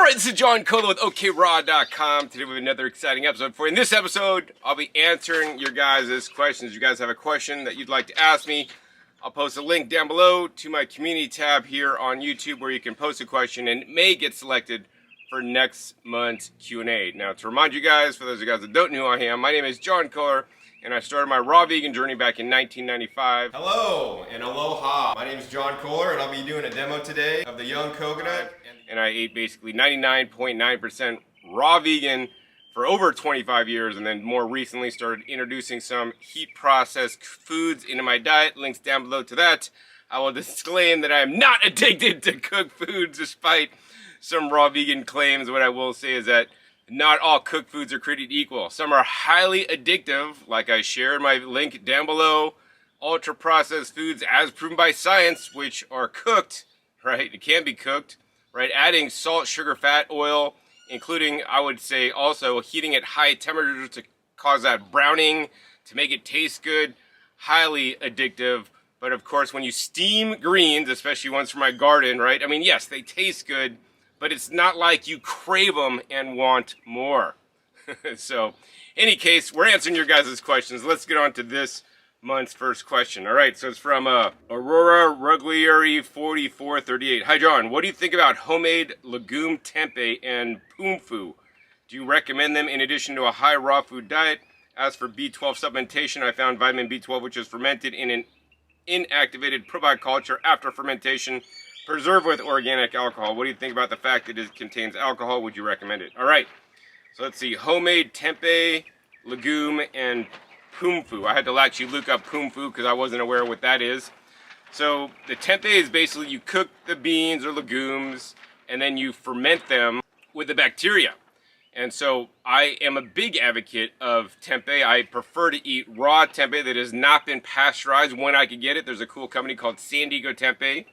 Alright, this is John Kohler with okraw.com. Today we have another exciting episode for you. In this episode, I'll be answering your guys' questions. If you guys have a question that you'd like to ask me, I'll post a link down below to my community tab here on YouTube where you can post a question and it may get selected for next month's Q&A. Now, to remind you guys, for those of you guys that don't know who I am, my name is John Kohler, and I started my raw vegan journey back in 1995. Hello and aloha. My name is John Kohler, and I'll be doing a demo today of the young coconut. And I ate basically 99.9% raw vegan for over 25 years, and then more recently started introducing some heat processed foods into my diet. Links down below to that. I will disclaim that I am not addicted to cooked foods despite some raw vegan claims. What I will say is that not all cooked foods are created equal. Some are highly addictive, like I shared my link down below. Ultra processed foods, as proven by science, which are cooked, right? It can be cooked, right? Adding salt, sugar, fat, oil, including, I would say, also heating at high temperatures to cause that browning, to make it taste good. Highly addictive. But of course, when you steam greens, especially ones from my garden, right? I mean, yes, they taste good, but it's not like you crave them and want more. So, any case, we're answering your guys' questions. Let's get on to this month's first question. All right, so it's from Aurora Ruglieri 4438. Hi, John. What do you think about homemade legume tempeh and pumfu? Do you recommend them in addition to a high raw food diet? As for B12 supplementation, I found vitamin B12, which is fermented in an inactivated probiotic culture after fermentation, preserved with organic alcohol. What do you think about the fact that it contains alcohol? Would you recommend it? All right, so let's see. Homemade tempeh, legume, and pumfu. I had to actually look up pumfu because I wasn't aware what that is. So the tempeh is basically you cook the beans or legumes and then you ferment them with the bacteria. And so I am a big advocate of tempeh. I prefer to eat raw tempeh that has not been pasteurized when I could get it. There's a cool company called San Diego Tempeh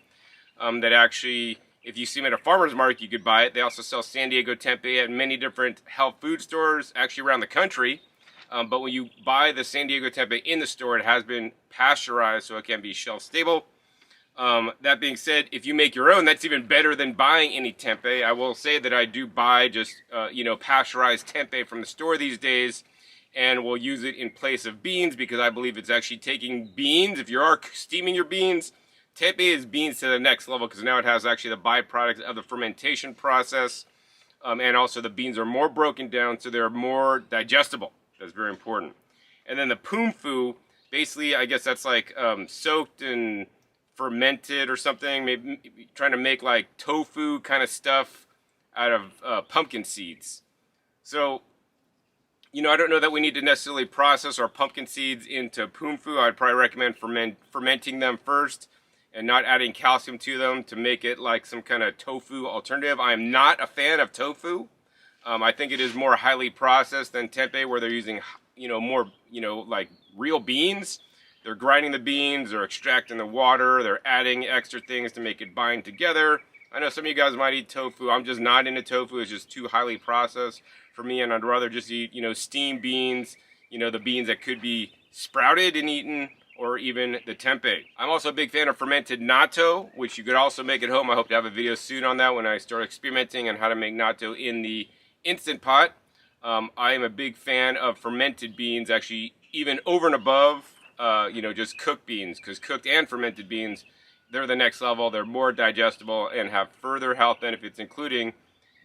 that actually, if you see them at a farmer's market, you could buy it. They also sell San Diego tempeh at many different health food stores actually around the country. But when you buy the San Diego tempeh in the store, it has been pasteurized so it can be shelf stable. That being said, if you make your own, that's even better than buying any tempeh. I will say that I do buy just, pasteurized tempeh from the store these days, and will use it in place of beans because I believe it's actually taking beans. If you are steaming your beans, tempeh is beans to the next level because now it has actually the byproduct of the fermentation process, and also the beans are more broken down so they're more digestible. That's very important. And then the pumfu, basically, I guess that's like soaked and fermented or something. Maybe trying to make like tofu kind of stuff out of pumpkin seeds. So, I don't know that we need to necessarily process our pumpkin seeds into pumfu. I'd probably recommend fermenting them first and not adding calcium to them to make it like some kind of tofu alternative. I am not a fan of tofu. I think it is more highly processed than tempeh, where they're using, more, like real beans. They're grinding the beans, they're extracting the water, they're adding extra things to make it bind together. I know some of you guys might eat tofu. I'm just not into tofu. It's just too highly processed for me, and I'd rather just eat, steamed beans, the beans that could be sprouted and eaten, or even the tempeh. I'm also a big fan of fermented natto, which you could also make at home. I hope to have a video soon on that when I start experimenting on how to make natto in the Instant Pot. I am a big fan of fermented beans, actually even over and above, just cooked beans, because cooked and fermented beans, they're the next level. They're more digestible and have further health benefits, including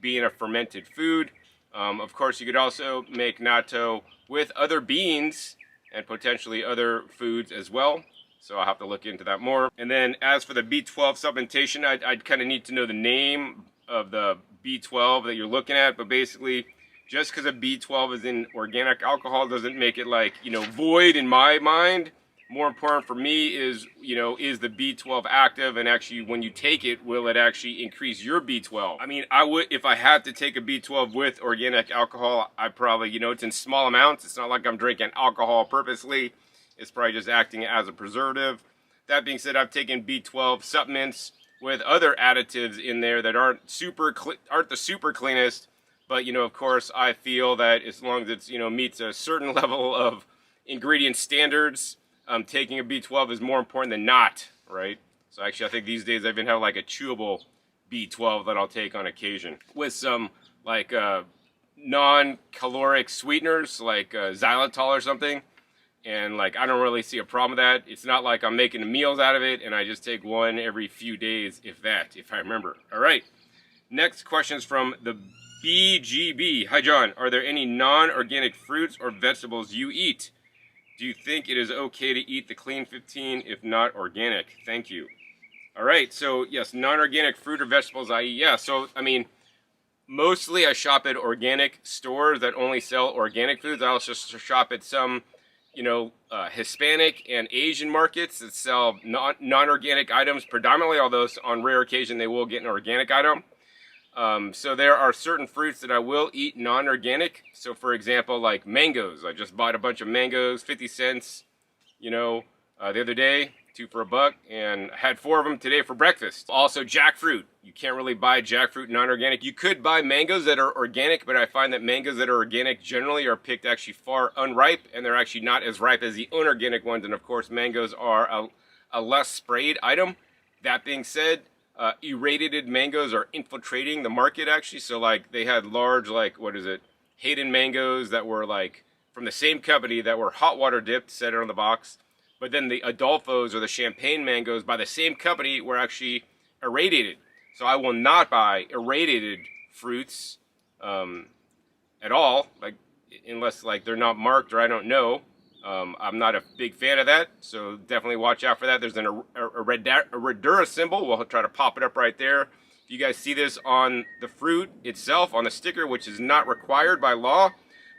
being a fermented food. Of course, you could also make natto with other beans and potentially other foods as well. So I'll have to look into that more. And then as for the B12 supplementation, I'd kind of need to know the name of the B12 that you're looking at, but basically just because a B12 is in organic alcohol doesn't make it like, void in my mind. More important for me is, is the B12 active, and actually when you take it, will it actually increase your B12? I mean, I would, if I had to take a B12 with organic alcohol, I probably, it's in small amounts. It's not like I'm drinking alcohol purposely. It's probably just acting as a preservative. That being said, I've taken B12 supplements with other additives in there that aren't the super cleanest, but of course I feel that as long as it's meets a certain level of ingredient standards, taking a B12 is more important than not, right? So actually I think these days I even have like a chewable B12 that I'll take on occasion with some like non-caloric sweeteners like xylitol or something. And like I don't really see a problem with that. It's not like I'm making meals out of it, and I just take one every few days, if I remember. All right. Next question is from the BGB. Hi John, are there any non-organic fruits or vegetables you eat? Do you think it is okay to eat the Clean 15 if not organic? Thank you. All right, so yes, non-organic fruit or vegetables I eat. Yeah, so I mean, mostly I shop at organic stores that only sell organic foods. I also shop at some, Hispanic and Asian markets that sell non-organic items predominantly, although on rare occasion they will get an organic item. So there are certain fruits that I will eat non-organic. So for example, like mangoes. I just bought a bunch of mangoes, 50 cents, the other day, 2 for $1, and I had 4 of them today for breakfast. Also jackfruit. You can't really buy jackfruit non-organic. You could buy mangoes that are organic, but I find that mangoes that are organic generally are picked actually far unripe, and they're actually not as ripe as the unorganic ones. And of course, mangoes are a less sprayed item. That being said, irradiated mangoes are infiltrating the market actually. So like they had large, Hayden mangoes that were like from the same company that were hot water dipped, said it on the box. But then the Adolfos or the champagne mangoes by the same company were actually irradiated. So I will not buy irradiated fruits at all, unless they're not marked or I don't know. I'm not a big fan of that, so definitely watch out for that. There's a Redura symbol. We'll try to pop it up right there. If you guys see this on the fruit itself, on the sticker, which is not required by law,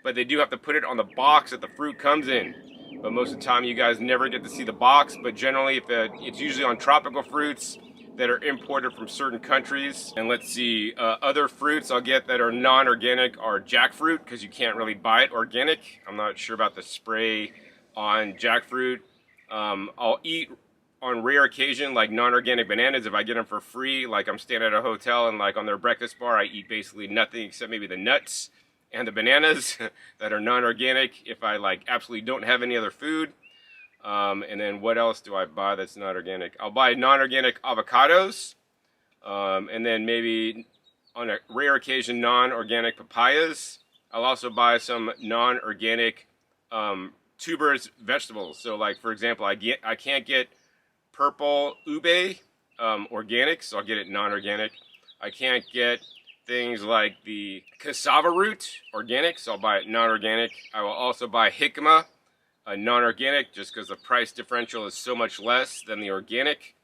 but they do have to put it on the box that the fruit comes in. But most of the time, you guys never get to see the box. But generally, if it's usually on tropical fruits that are imported from certain countries. And let's see, other fruits I'll get that are non-organic are jackfruit, because you can't really buy it organic. I'm not sure about the spray on jackfruit. I'll eat on rare occasion like non-organic bananas if I get them for free. Like I'm staying at a hotel and like on their breakfast bar, I eat basically nothing except maybe the nuts and the bananas that are non-organic if I absolutely don't have any other food. And then what else do I buy that's not organic? I'll buy non-organic avocados, and then maybe on a rare occasion non-organic papayas. I'll also buy some non-organic tuberous vegetables. So for example, I can't get purple ube organic, so I'll get it non-organic. I can't get things like the cassava root organic, so I'll buy it non-organic. I will also buy jicama non-organic, just because the price differential is so much less than the organic.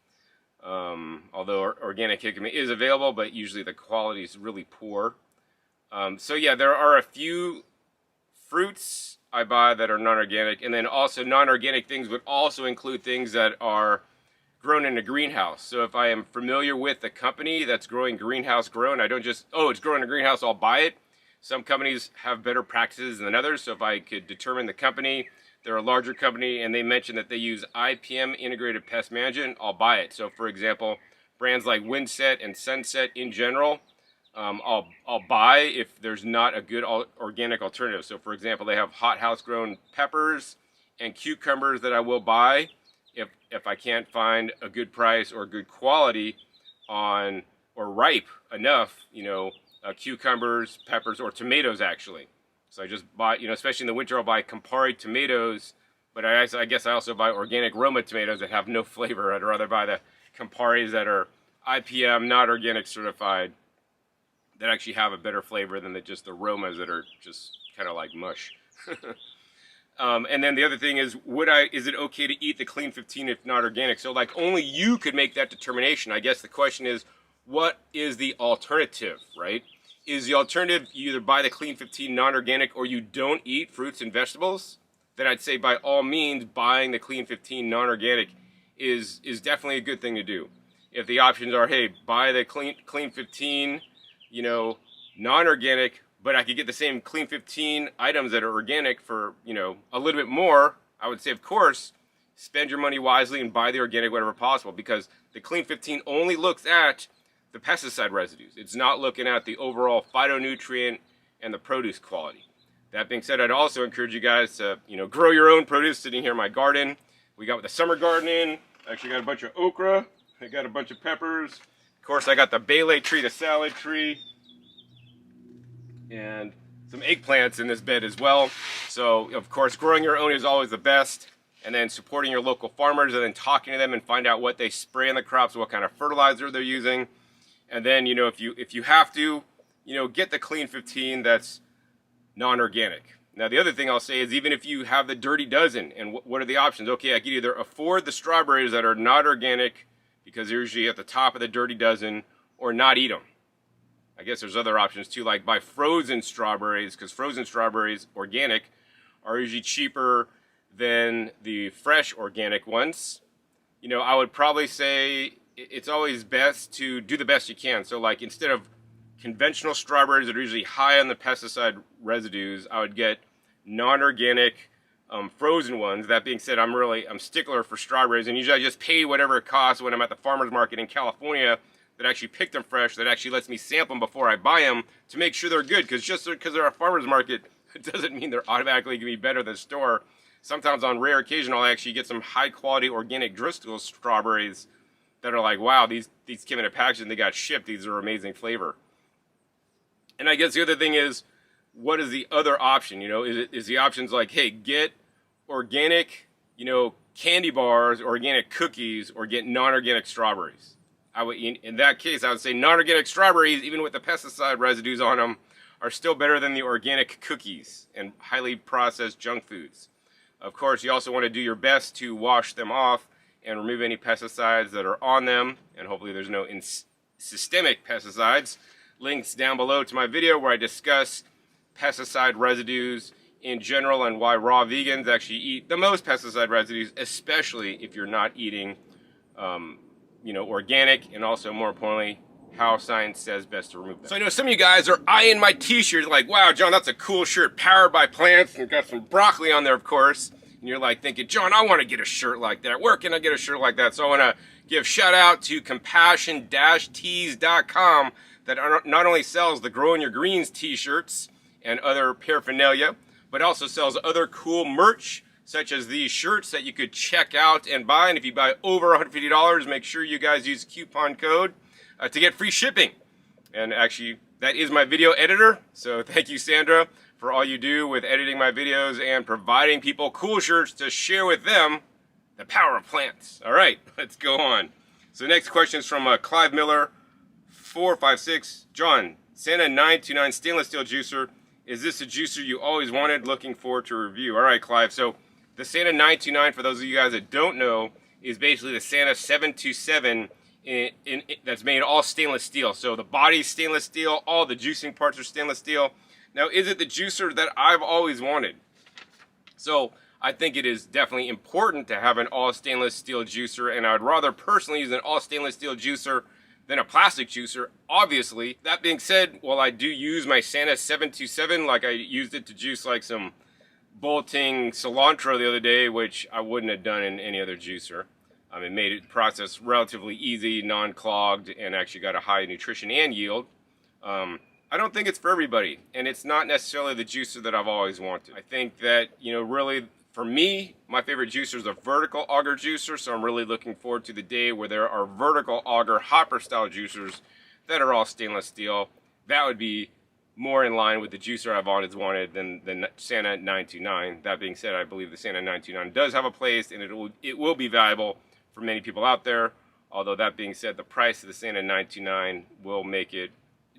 Although organic jicama is available, but usually the quality is really poor. So yeah, there are a few fruits I buy that are non-organic, and then also non-organic things would also include things that are grown in a greenhouse. So if I am familiar with the company that's growing greenhouse grown, I don't just, it's grown in a greenhouse, I'll buy it. Some companies have better practices than others, so if I could determine the company, they're a larger company, and they mention that they use IPM, Integrated Pest Management, I'll buy it. So for example, brands like Windset and Sunset in general, I'll buy if there's not a good organic alternative. So for example, they have hothouse grown peppers and cucumbers that I will buy if I can't find a good price or good quality on, or ripe enough, cucumbers, peppers, or tomatoes actually. So I just buy, especially in the winter, I'll buy Campari tomatoes, but I guess I also buy organic Roma tomatoes that have no flavor. I'd rather buy the Camparis that are IPM, not organic certified, that actually have a better flavor than just the Romas that are just kind of like mush. And then the other thing is, is it okay to eat the Clean 15 if not organic? So only you could make that determination. I guess the question is, what is the alternative, right? Is the alternative you either buy the Clean 15 non-organic or you don't eat fruits and vegetables? Then I'd say by all means, buying the Clean 15 non-organic is definitely a good thing to do. If the options are, hey, buy the Clean 15, non-organic, but I could get the same Clean 15 items that are organic for, a little bit more, I would say, of course, spend your money wisely and buy the organic whenever possible, because the Clean 15 only looks at the pesticide residues. It's not looking at the overall phytonutrient and the produce quality. That being said, I'd also encourage you guys to, grow your own produce sitting here in my garden. We got the summer garden in. I actually got a bunch of okra. I got a bunch of peppers, course, I got the Bailey tree, the salad tree, and some eggplants in this bed as well. So, of course, growing your own is always the best. And then supporting your local farmers and then talking to them and find out what they spray in the crops, what kind of fertilizer they're using. And then, you know, if you have to, you know, get the Clean 15 that's non-organic. Now, the other thing I'll say is even if you have the Dirty Dozen, and what are the options? Okay, I could either afford the strawberries that are not organic because they're usually at the top of the Dirty Dozen, or not eat them. I guess there's other options too, like buy frozen strawberries, because frozen strawberries, organic, are usually cheaper than the fresh organic ones. You know, I would probably say it's always best to do the best you can. So like instead of conventional strawberries that are usually high on the pesticide residues, I would get non-organic frozen ones. That being said, I'm stickler for strawberries, and usually I just pay whatever it costs when I'm at the farmer's market in California that actually picked them fresh, that actually lets me sample them before I buy them to make sure they're good, because just because they're a farmer's market, it doesn't mean they're automatically going to be better than the store. Sometimes on rare occasion, I'll actually get some high quality organic Driscoll strawberries that are like, wow, these came in a package and they got shipped. These are amazing flavor. And I guess the other thing is, what is the other option? You know, is the options like, hey, get organic, you know, candy bars, organic cookies, or get non-organic strawberries? I would, in that case, I would say non-organic strawberries, even with the pesticide residues on them, are still better than the organic cookies and highly processed junk foods. Of course, you also want to do your best to wash them off and remove any pesticides that are on them, and hopefully there's no systemic pesticides. Links down below to my video where I discuss pesticide residues in general and why raw vegans actually eat the most pesticide residues, especially if you're not eating you know, organic, and also more importantly, how science says best to remove them. So I know some of you guys are eyeing my t-shirt like, wow, John, that's a cool shirt, powered by plants, and got some broccoli on there, of course. And you're like thinking, John, I want to get a shirt like that. Where can I get a shirt like that? So I want to give shout out to compassion-tees.com that not only sells the Growing Your Greens t-shirts and other paraphernalia, but also sells other cool merch, such as these shirts that you could check out and buy. And if you buy over $150, make sure you guys use the coupon code to get free shipping. And actually, that is my video editor. So thank you, Sandra, for all you do with editing my videos and providing people cool shirts to share with them the power of plants. All right, let's go on. So next question is from Clive Miller, 456. John, Santa 929 stainless steel juicer. Is this a juicer you always wanted? Looking forward to review. All right, Clive. So the Santa 929, for those of you guys that don't know, is basically the Santa 727 that's made all stainless steel. So the body's stainless steel, all the juicing parts are stainless steel. Now, is it the juicer that I've always wanted? So I think it is definitely important to have an all stainless steel juicer, and I would rather personally use an all stainless steel juicer than a plastic juicer, obviously. That being said, while I do use my Santa 727, like I used it to juice like some bolting cilantro the other day, which I wouldn't have done in any other juicer. It made the process relatively easy, non-clogged, and actually got a high nutrition and yield. I don't think it's for everybody, and it's not necessarily the juicer that I've always wanted. I think that, you know, really, for me, my favorite juicer is a vertical auger juicer, so I'm really looking forward to the day where there are vertical auger hopper style juicers that are all stainless steel. That would be more in line with the juicer I've always wanted than the Santa 929. That being said, I believe the Santa 929 does have a place, and it will be valuable for many people out there. Although that being said, the price of the Santa 929 will make it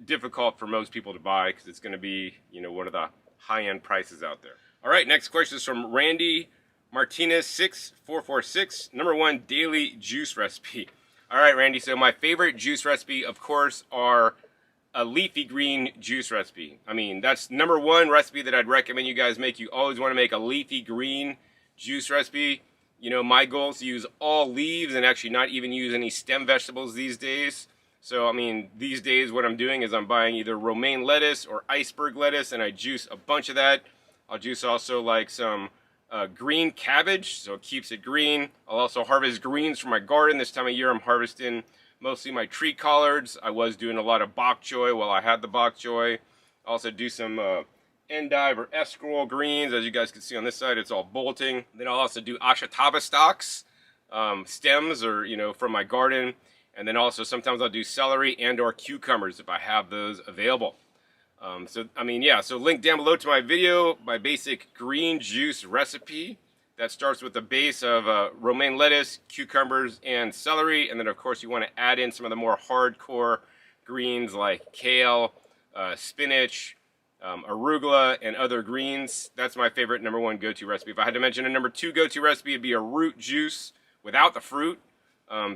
difficult for most people to buy, because it's going to be, you know, one of the high-end prices out there. All right, next question is from Randy Martinez 6446. Number 1 daily juice recipe. All right, Randy. So my favorite juice recipe, of course, are a leafy green juice recipe. I mean, that's number 1 recipe that I'd recommend you guys make. You always want to make a leafy green juice recipe. You know, my goal is to use all leaves and actually not even use any stem vegetables these days. So, I mean, these days what I'm doing is I'm buying either romaine lettuce or iceberg lettuce, and I juice a bunch of that. I'll juice also like some green cabbage, so it keeps it green. I'll also harvest greens from my garden. This time of year I'm harvesting mostly my tree collards. I was doing a lot of bok choy while I had the bok choy. I also do some endive or escarole greens. As you guys can see on this side, it's all bolting. Then I'll also do ashitaba stalks, stems, or, you know, from my garden. And then also sometimes I'll do celery and or cucumbers if I have those available. So link down below to my video, my basic green juice recipe that starts with a base of romaine lettuce, cucumbers, and celery. And then of course you want to add in some of the more hardcore greens like kale, spinach, arugula, and other greens. That's my favorite number one go-to recipe. If I had to mention a number two go-to recipe, it'd be a root juice without the fruit.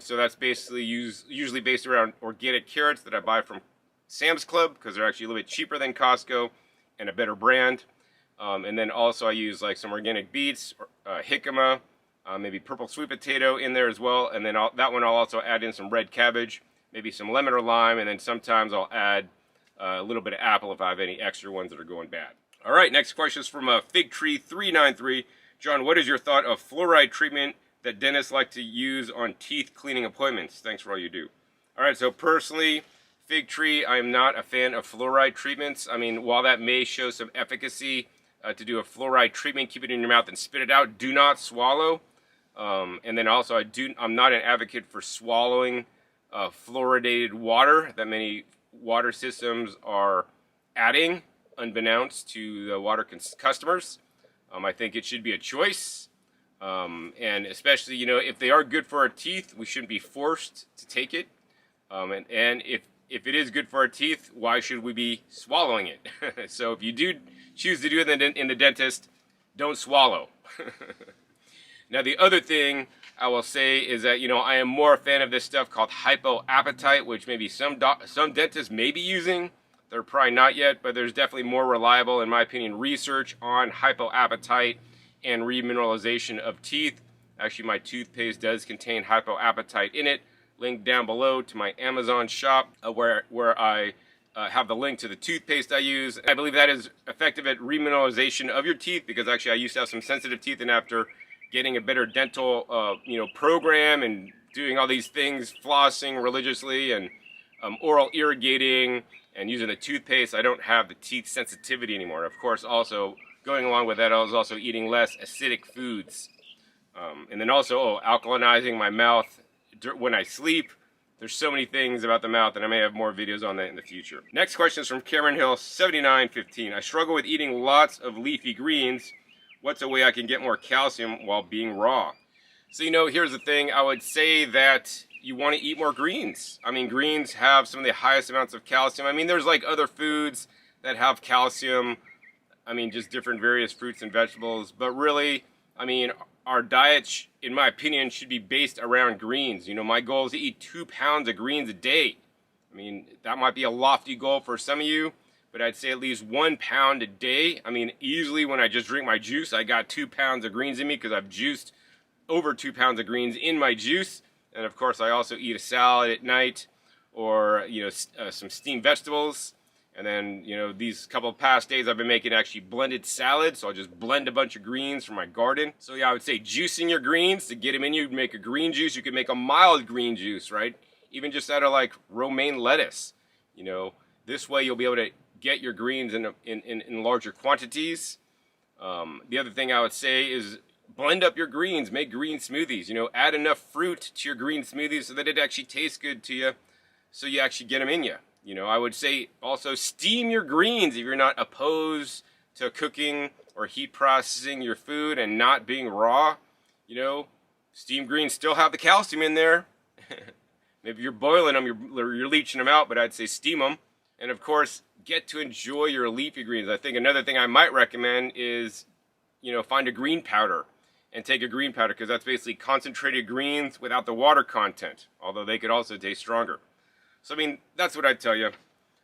So that's basically usually based around organic carrots that I buy from Sam's Club because they're actually a little bit cheaper than Costco and a better brand. And then also I use like some organic beets, jicama, maybe purple sweet potato in there as well. And then that one I'll also add in some red cabbage, maybe some lemon or lime, and then sometimes I'll add a little bit of apple if I have any extra ones that are going bad. All right, next question is from Fig Tree 393. John, what is your thought of fluoride treatment that dentists like to use on teeth cleaning appointments? Thanks for all you do. All right, so personally, Fig Tree, I am not a fan of fluoride treatments. I mean, while that may show some efficacy to do a fluoride treatment, keep it in your mouth and spit it out. Do not swallow. And then also, I'm not an advocate for swallowing fluoridated water that many water systems are adding, unbeknownst to the water customers. I think it should be a choice. And especially, you know, if they are good for our teeth, we shouldn't be forced to take it. And if it is good for our teeth, why should we be swallowing it? So if you do choose to do it in the dentist, don't swallow. Now the other thing I will say is that, you know, I am more a fan of this stuff called hypoappetite, which maybe some dentists may be using. They're probably not yet, but there's definitely more reliable, in my opinion, research on hypoappetite and remineralization of teeth. Actually, my toothpaste does contain hypoappetite in it. Link down below to my Amazon shop where I have the link to the toothpaste I use. I believe that is effective at remineralization of your teeth because actually I used to have some sensitive teeth, and after getting a better dental program and doing all these things, flossing religiously and oral irrigating and using the toothpaste, I don't have the teeth sensitivity anymore. Of course, also going along with that, I was also eating less acidic foods. And then also alkalinizing my mouth when I sleep. There's so many things about the mouth, and I may have more videos on that in the future. Next question is from Cameron Hill 7915. I struggle with eating lots of leafy greens. What's a way I can get more calcium while being raw? So, you know, here's the thing. I would say that you want to eat more greens. I mean, greens have some of the highest amounts of calcium. I mean, there's like other foods that have calcium. I mean, just different various fruits and vegetables. But really, I mean, our diet, in my opinion, should be based around greens. You know, my goal is to eat 2 pounds of greens a day. I mean, that might be a lofty goal for some of you, but I'd say at least 1 pound a day. I mean, easily when I just drink my juice, I got 2 pounds of greens in me because I've juiced over 2 pounds of greens in my juice. And of course, I also eat a salad at night or, you know, some steamed vegetables. And then, you know, these couple of past days I've been making actually blended salad. So I'll just blend a bunch of greens from my garden. So yeah, I would say juicing your greens to get them in you. Make a green juice. You could make a mild green juice, right? Even just out of like romaine lettuce. You know, this way you'll be able to get your greens in larger quantities. The other thing I would say is blend up your greens. Make green smoothies. You know, add enough fruit to your green smoothies so that it actually tastes good to you. So you actually get them in you. You know, I would say also steam your greens if you're not opposed to cooking or heat processing your food and not being raw. You know, steamed greens still have the calcium in there. Maybe you're boiling them, you're leaching them out, but I'd say steam them. And of course, get to enjoy your leafy greens. I think another thing I might recommend is, you know, find a green powder and take a green powder because that's basically concentrated greens without the water content, although they could also taste stronger. So, I mean, that's what I'd tell you.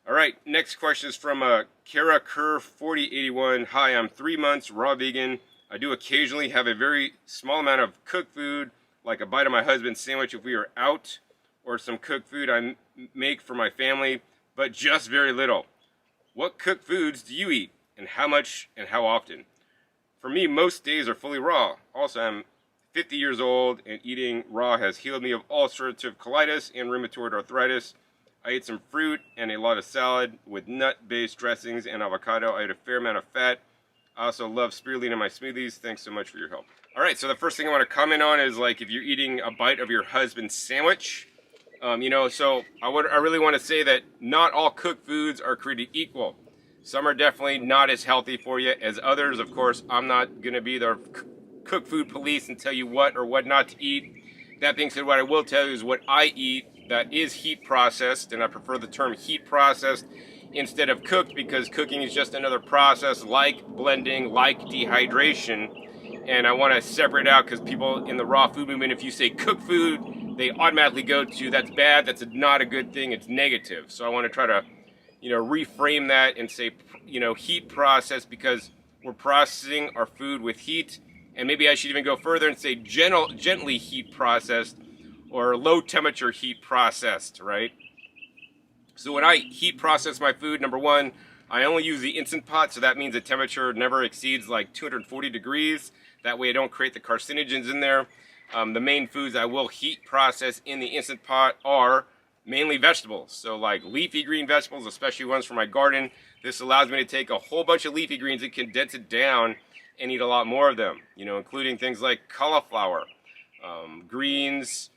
All right, next question is from Kara Kerr 4081. Hi, I'm 3 months raw vegan. I do occasionally have a very small amount of cooked food, like a bite of my husband's sandwich if we are out, or some cooked food I make for my family, but just very little. What cooked foods do you eat, and how much and how often? For me, most days are fully raw. Also, I'm 50 years old, and eating raw has healed me of ulcerative colitis and rheumatoid arthritis. I ate some fruit and a lot of salad with nut-based dressings and avocado. I ate a fair amount of fat. I also love spirulina in my smoothies. Thanks so much for your help. All right, so the first thing I want to comment on is like if you're eating a bite of your husband's sandwich, So I really want to say that not all cooked foods are created equal. Some are definitely not as healthy for you as others. Of course, I'm not going to be the cook food police and tell you what or what not to eat. That being said, what I will tell you is what I eat that is heat processed, and I prefer the term heat processed instead of cooked, because cooking is just another process like blending, like dehydration. And I want to separate out, because people in the raw food movement, if you say cooked food, they automatically go to that's bad, that's not a good thing, it's negative. So I want to try to, reframe that and say, heat process, because we're processing our food with heat. And maybe I should even go further and say gently heat processed, or low temperature heat processed, right? So when I heat process my food, number one, I only use the Instant Pot, so that means the temperature never exceeds like 240 degrees. That way I don't create the carcinogens in there. The main foods I will heat process in the Instant Pot are mainly vegetables. So like leafy green vegetables, especially ones from my garden. This allows me to take a whole bunch of leafy greens and condense it down and eat a lot more of them, including things like cauliflower, greens,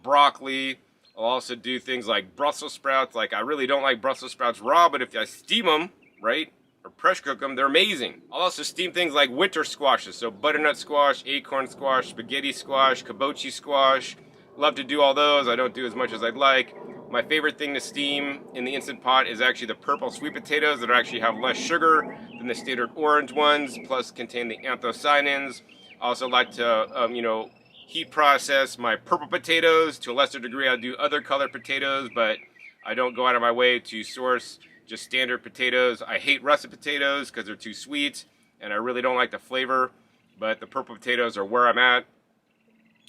broccoli. I'll also do things like Brussels sprouts. Like, I really don't like Brussels sprouts raw, but if I steam them, right, or pressure cook them, they're amazing. I'll also steam things like winter squashes, so butternut squash, acorn squash, spaghetti squash, kabochi squash. Love to do all those. I don't do as much as I'd like. My favorite thing to steam in the Instant Pot is actually the purple sweet potatoes that actually have less sugar than the standard orange ones, plus contain the anthocyanins. I also like to, heat process my purple potatoes. To a lesser degree, I do other colored potatoes, but I don't go out of my way to source just standard potatoes. I hate russet potatoes because they're too sweet, and I really don't like the flavor, but the purple potatoes are where I'm at.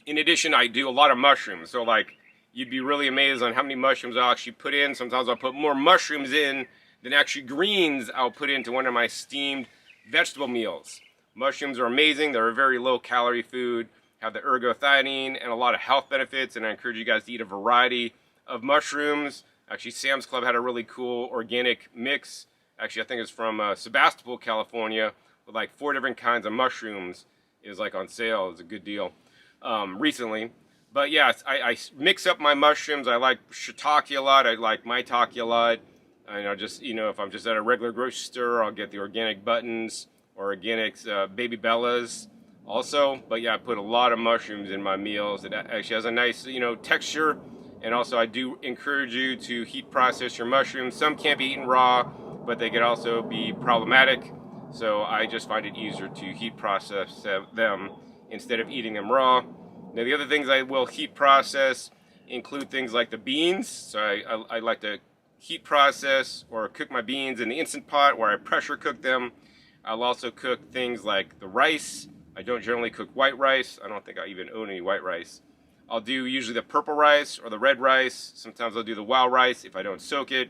In addition, I do a lot of mushrooms, so like, you'd be really amazed on how many mushrooms I'll actually put in. Sometimes I'll put more mushrooms in than actually greens I'll put into one of my steamed vegetable meals. Mushrooms are amazing. They're a very low calorie food, have the ergothioneine and a lot of health benefits, and I encourage you guys to eat a variety of mushrooms. Actually, Sam's Club had a really cool organic mix. Actually, I think it's from Sebastopol, California, with like 4 different kinds of mushrooms. It was like on sale. It was a good deal recently. But yeah, I mix up my mushrooms. I like shiitake a lot. I like maitake a lot. And I'll just, if I'm just at a regular grocery store, I'll get the organic buttons or organic baby bellas also. But yeah, I put a lot of mushrooms in my meals. It actually has a nice, texture. And also, I do encourage you to heat process your mushrooms. Some can't be eaten raw, but they could also be problematic. So I just find it easier to heat process them instead of eating them raw. Now, the other things I will heat process include things like the beans. So I like to heat process or cook my beans in the Instant Pot, where I pressure cook them. I'll also cook things like the rice. I don't generally cook white rice. I don't think I even own any white rice. I'll do usually the purple rice or the red rice. Sometimes I'll do the wild rice if I don't soak it.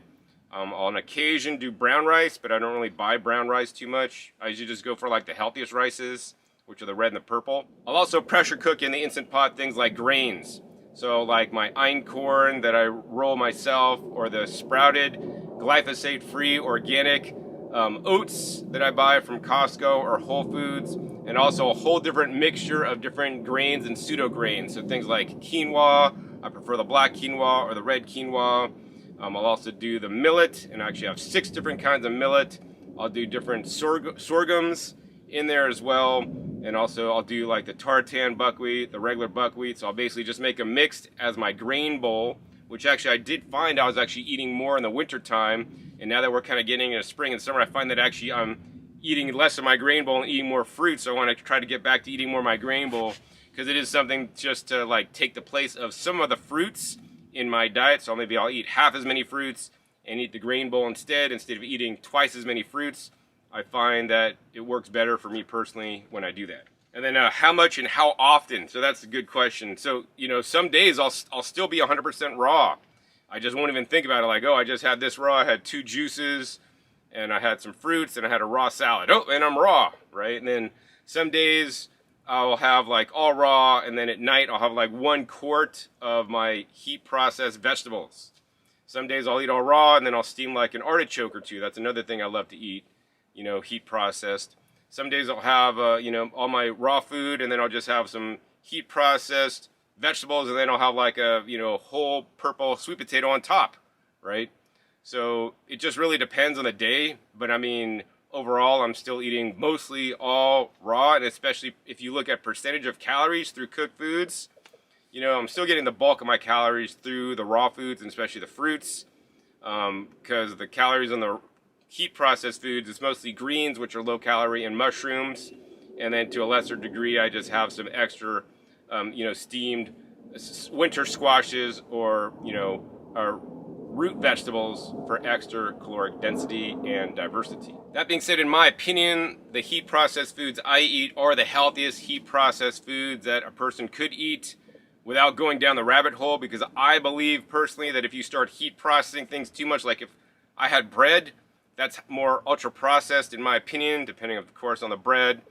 I'll on occasion do brown rice, but I don't really buy brown rice too much. I usually just go for like the healthiest rices, which are the red and the purple. I'll also pressure cook in the Instant Pot things like grains. So like my einkorn that I roll myself, or the sprouted glyphosate-free organic oats that I buy from Costco or Whole Foods, and also a whole different mixture of different grains and pseudo grains. So things like quinoa, I prefer the black quinoa or the red quinoa. I'll also do the millet, and I actually have 6 different kinds of millet. I'll do different sorghums in there as well, and also I'll do like the tartan buckwheat, the regular buckwheat. So I'll basically just make a mixed as my grain bowl, which actually I did find I was actually eating more in the winter time, and now that we're kind of getting into spring and summer, I find that actually I'm eating less of my grain bowl and eating more fruit. So I want to try to get back to eating more of my grain bowl, because it is something just to like take the place of some of the fruits in my diet. So maybe I'll eat half as many fruits and eat the grain bowl instead of eating twice as many fruits. I find that it works better for me personally when I do that. And then how much and how often? So that's a good question. So, some days I'll still be 100% raw. I just won't even think about it like, oh, I just had this raw, I had 2 juices, and I had some fruits, and I had a raw salad. Oh, and I'm raw, right? And then some days I'll have like all raw, and then at night I'll have like 1 quart of my heat processed vegetables. Some days I'll eat all raw, and then I'll steam like an artichoke or 2. That's another thing I love to eat, heat processed. Some days I'll have, all my raw food, and then I'll just have some heat processed vegetables, and then I'll have like a, whole purple sweet potato on top, right? So it just really depends on the day, but I mean, overall, I'm still eating mostly all raw, and especially if you look at percentage of calories through cooked foods, I'm still getting the bulk of my calories through the raw foods, and especially the fruits, because the calories on the heat processed foods is mostly greens, which are low calorie, and mushrooms, and then to a lesser degree, I just have some extra, steamed winter squashes or root vegetables for extra caloric density and diversity. That being said, in my opinion, the heat processed foods I eat are the healthiest heat processed foods that a person could eat without going down the rabbit hole, because I believe personally that if you start heat processing things too much, like if I had bread, that's more ultra processed in my opinion, depending of course on the bread,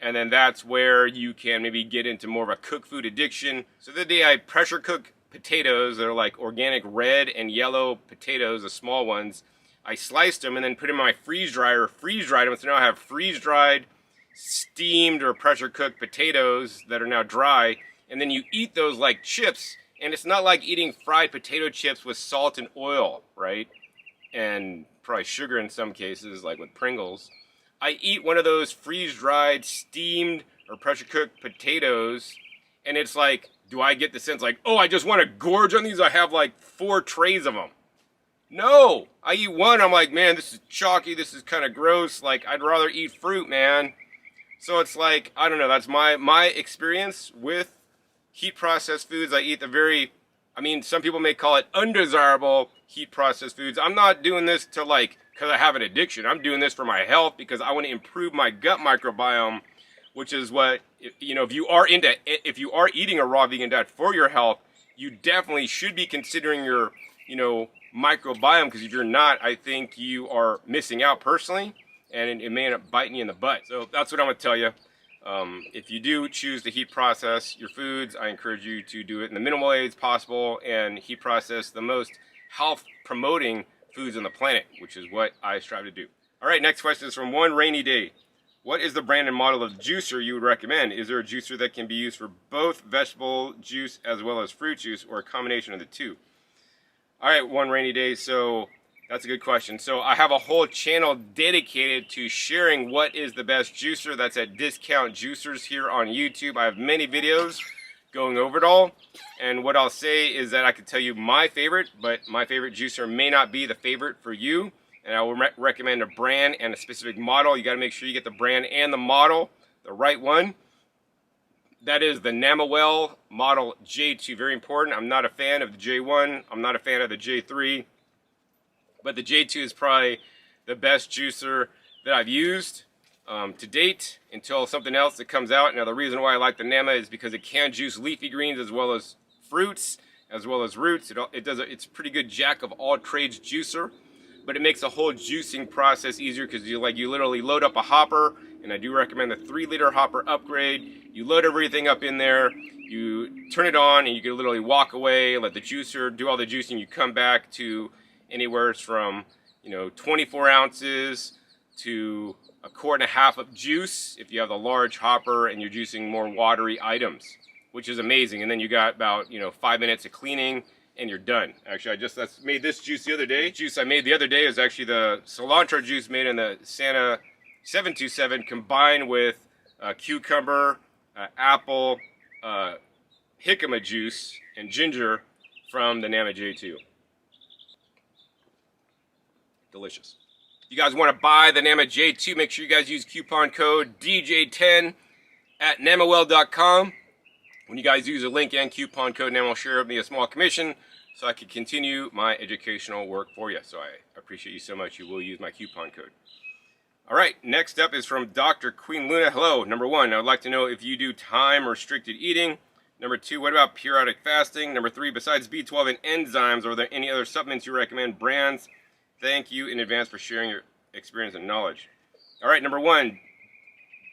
and then that's where you can maybe get into more of a cooked food addiction. So the day I pressure cook potatoes that are like organic red and yellow potatoes, the small ones, I sliced them and then put them in my freeze dryer, freeze dried them, so now I have freeze dried, steamed or pressure cooked potatoes that are now dry. And then you eat those like chips, and it's not like eating fried potato chips with salt and oil, right? And probably sugar in some cases, like with Pringles. I eat one of those freeze-dried, steamed, or pressure-cooked potatoes, and it's like, do I get the sense like, oh, I just want to gorge on these? I have like 4 trays of them. No! I eat one, I'm like, man, this is chalky, this is kind of gross, like, I'd rather eat fruit, man. So it's like, I don't know, that's my experience with heat processed foods. I eat some people may call it undesirable heat processed foods. I'm not doing this to because I have an addiction. I'm doing this for my health because I want to improve my gut microbiome, which is what, if you are eating a raw vegan diet for your health, you definitely should be considering your, microbiome, because if you're not, I think you are missing out personally, and it may end up biting you in the butt. So that's what I'm going to tell you. If you do choose to heat process your foods, I encourage you to do it in the minimal ways possible and heat process the most health promoting foods on the planet, which is what I strive to do. All right, next question is from One Rainy Day. What is the brand and model of juicer you would recommend? Is there a juicer that can be used for both vegetable juice as well as fruit juice, or a combination of the two? All right, One Rainy Day. So that's a good question. So I have a whole channel dedicated to sharing what is the best juicer. That's at Discount Juicers here on YouTube. I have many videos going over it all. And what I'll say is that I can tell you my favorite, but my favorite juicer may not be the favorite for you. And I will recommend a brand and a specific model. You got to make sure you get the brand and the model, the right one. That is the Namawell Model J2. Very important. I'm not a fan of the J1. I'm not a fan of the J3. But the J2 is probably the best juicer that I've used to date, until something else that comes out. Now, the reason why I like the Nama is because it can juice leafy greens as well as fruits, as well as roots. It's a pretty good jack of all trades juicer, but it makes the whole juicing process easier, because you literally load up a hopper, and I do recommend the 3-liter hopper upgrade. You load everything up in there, you turn it on, and you can literally walk away, let the juicer do all the juicing. You come back to anywhere from 24 ounces to a quart and a half of juice if you have the large hopper and you're juicing more watery items, which is amazing. And then you got about 5 minutes of cleaning and you're done. Actually, I made this juice the other day. The juice I made the other day is actually the cilantro juice made in the Santa 727 combined with cucumber, apple, jicama juice, and ginger from the Nama J2. Delicious. If you guys want to buy the Nama J2, make sure you guys use coupon code DJ10 at namawell.com. When you guys use a link and coupon code, Nama will share me a small commission so I can continue my educational work for you. So I appreciate you so much. You will use my coupon code. All right, next up is from Dr. Queen Luna. Hello. Number 1, I would like to know if you do time-restricted eating. Number 2, what about periodic fasting? Number 3, besides B12 and enzymes, are there any other supplements you recommend? Brands? Thank you in advance for sharing your experience and knowledge. All right, number 1,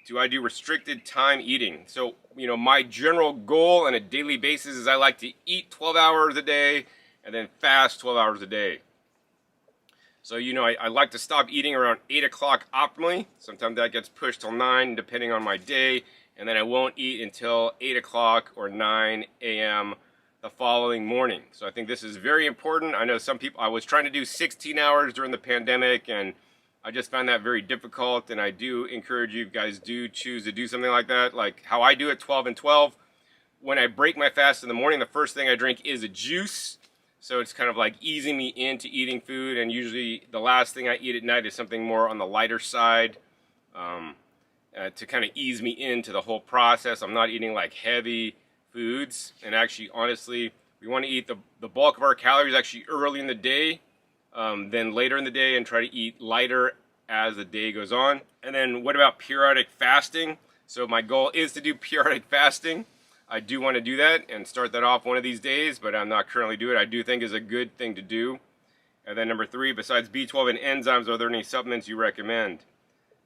do I do restricted time eating? So, my general goal on a daily basis is I like to eat 12 hours a day and then fast 12 hours a day. So, I like to stop eating around 8 o'clock optimally. Sometimes that gets pushed till 9, depending on my day and then I won't eat until 8 o'clock or 9 a.m. the following morning. So I think this is very important. I know some people, I was trying to do 16 hours during the pandemic, and I just found that very difficult, and I do encourage you guys do choose to do something like that, like how I do it, 12 and 12. When I break my fast in the morning, the first thing I drink is a juice. So it's kind of like easing me into eating food, and usually the last thing I eat at night is something more on the lighter side to kind of ease me into the whole process. I'm not eating like heavy foods, and actually, honestly, we want to eat the bulk of our calories actually early in the day, then later in the day, and try to eat lighter as the day goes on. And then what about periodic fasting? So my goal is to do periodic fasting. I do want to do that and start that off one of these days, but I'm not currently doing it. I do think is a good thing to do. And then number 3, besides B12 and enzymes, are there any supplements you recommend?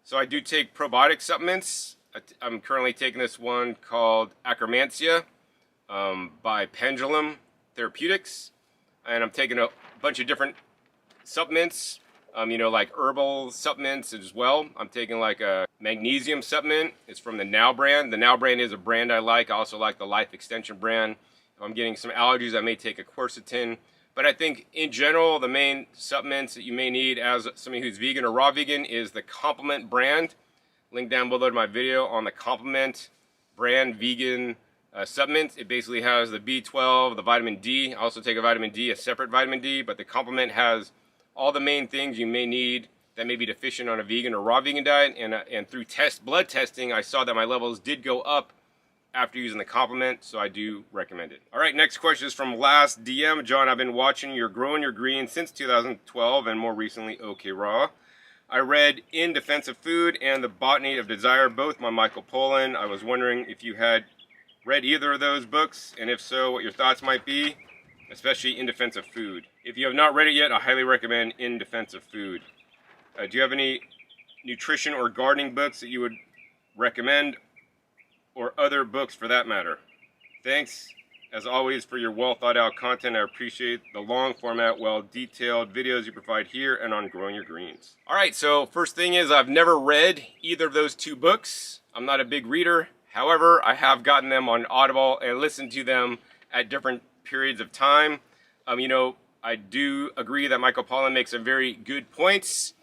So I do take probiotic supplements. I'm currently taking this one called Acromantia by Pendulum Therapeutics. And I'm taking a bunch of different supplements, like herbal supplements as well. I'm taking like a magnesium supplement. It's from the Now brand. The Now brand is a brand I like. I also like the Life Extension brand. If I'm getting some allergies, I may take a quercetin. But I think in general, the main supplements that you may need as somebody who's vegan or raw vegan is the Complement brand. Link down below to my video on the Complement brand vegan supplements. It basically has the B12, the vitamin D. I also take a vitamin D, a separate vitamin D, but the Complement has all the main things you may need that may be deficient on a vegan or raw vegan diet. And through blood testing, I saw that my levels did go up after using the Complement, so I do recommend it. All right, next question is from last DM. John, I've been watching your Growing Your Green since 2012 and more recently OK Raw. I read In Defense of Food and The Botany of Desire, both by Michael Pollan. I was wondering if you had read either of those books, and if so, what your thoughts might be, especially In Defense of Food. If you have not read it yet, I highly recommend In Defense of Food. Do you have any nutrition or gardening books that you would recommend, or other books for that matter? Thanks, as always, for your well thought out content. I appreciate the long format, well detailed videos you provide here and on Growing Your Greens. All right, so first thing is I've never read either of those 2 books. I'm not a big reader. However, I have gotten them on Audible and listened to them at different periods of time. I do agree that Michael Pollan makes some very good points,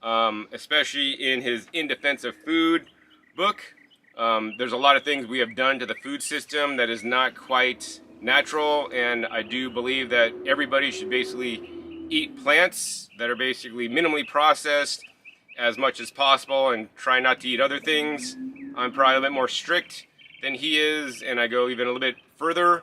especially in his In Defense of Food book. There's a lot of things we have done to the food system that is not quite natural, and I do believe that everybody should basically eat plants that are basically minimally processed as much as possible and try not to eat other things. I'm probably a bit more strict than he is, and I go even a little bit further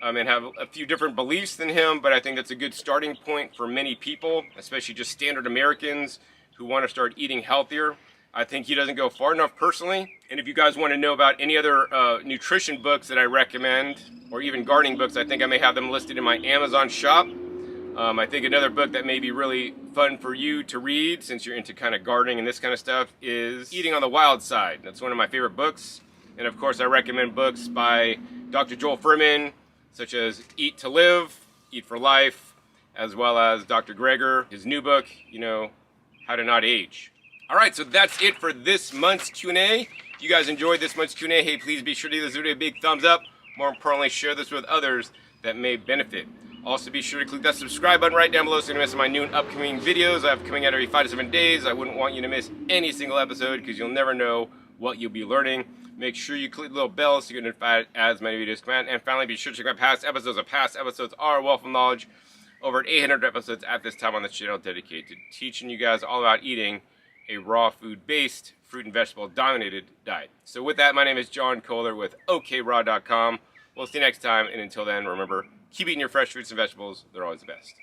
and have a few different beliefs than him, but I think that's a good starting point for many people, especially just standard Americans who want to start eating healthier. I think he doesn't go far enough personally. And if you guys want to know about any other nutrition books that I recommend, or even gardening books, I think I may have them listed in my Amazon shop. I think another book that may be really fun for you to read, since you're into kind of gardening and this kind of stuff, is Eating on the Wild Side. That's one of my favorite books. And of course, I recommend books by Dr. Joel Fuhrman, such as Eat to Live, Eat for Life, as well as Dr. Greger, his new book, How to Not Age. All right, so that's it for this month's Q&A. If you guys enjoyed this month's Q&A, hey, please be sure to give this video a big thumbs up. More importantly, share this with others that may benefit. Also, be sure to click that subscribe button right down below so you don't miss my new and upcoming videos I have coming out every 5 to 7 days. I wouldn't want you to miss any single episode because you'll never know what you'll be learning. Make sure you click the little bell so you get notified as many videos come out. And finally, be sure to check my past episodes. The past episodes are a wealth of knowledge. Over 800 episodes at this time on this channel dedicated to teaching you guys all about eating a raw food-based, fruit and vegetable dominated diet. So with that, my name is John Kohler with okraw.com. We'll see you next time, and until then, remember, keep eating your fresh fruits and vegetables. They're always the best.